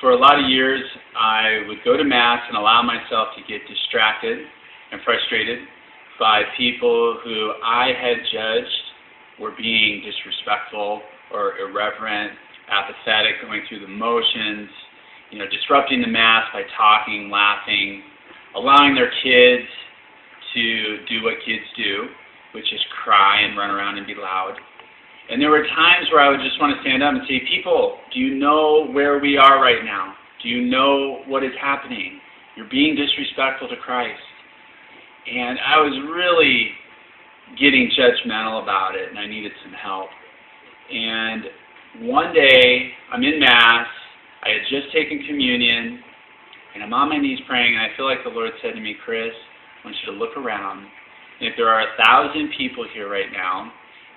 For a lot of years, I would go to Mass and allow myself to get distracted and frustrated by people who I had judged were being disrespectful or irreverent, apathetic, going through the motions, disrupting the Mass by talking, laughing, allowing their kids to do what kids do, which is cry and run around and be loud. And there were times where I would just want to stand up and say, people, do you know where we are right now? Do you know what is happening? You're being disrespectful to Christ. And I was really getting judgmental about it, and I needed some help. And one day, I'm in Mass, I had just taken communion, and I'm on my knees praying, and I feel like the Lord said to me, Chris, I want you to look around, and if there are 1,000 people here right now,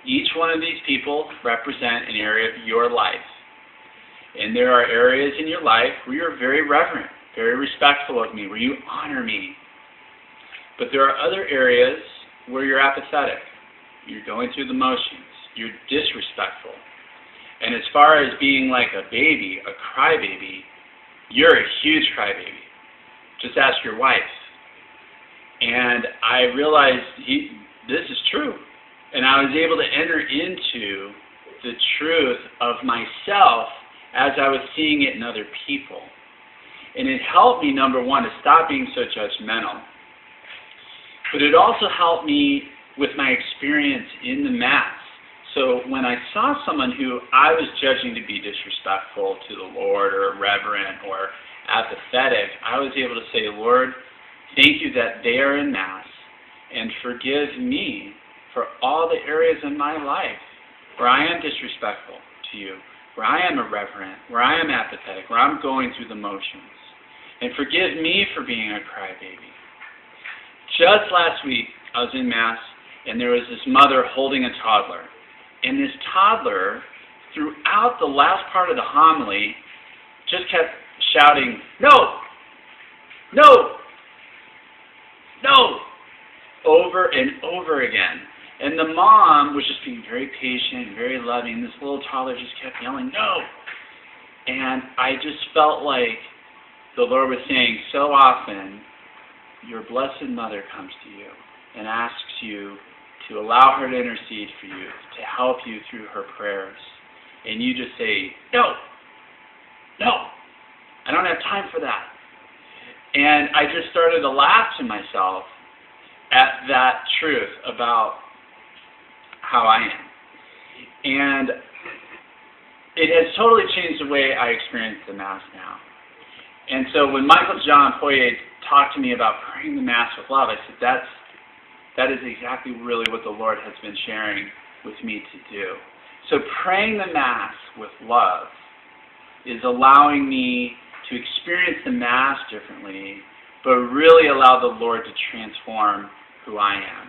each one of these people represent an area of your life. And there are areas in your life where you're very reverent, very respectful of me, where you honor me. But there are other areas where you're apathetic. You're going through the motions. You're disrespectful. And as far as being like a baby, a crybaby, you're a huge crybaby. Just ask your wife. And I realized this is true. And I was able to enter into the truth of myself as I was seeing it in other people. And it helped me, number one, to stop being so judgmental. But it also helped me with my experience in the Mass. So when I saw someone who I was judging to be disrespectful to the Lord or irreverent or apathetic, I was able to say, Lord, thank you that they are in Mass, and forgive me for all the areas in my life where I am disrespectful to you, where I am irreverent, where I am apathetic, where I'm going through the motions. And forgive me for being a crybaby. Just last week, I was in Mass, and there was this mother holding a toddler. And this toddler, throughout the last part of the homily, just kept shouting, no, no, no, over and over again. And the mom was just being very patient and very loving. This little toddler just kept yelling, no. And I just felt like the Lord was saying, so often, your blessed mother comes to you and asks you to allow her to intercede for you, to help you through her prayers. And you just say, no, no, I don't have time for that. And I just started to laugh to myself at that truth about how I am. And it has totally changed the way I experience the Mass now. And so when Michael John Poirier talked to me about praying the Mass with love, I said, that is exactly really what the Lord has been sharing with me to do. So praying the Mass with love is allowing me to experience the Mass differently, but really allow the Lord to transform who I am.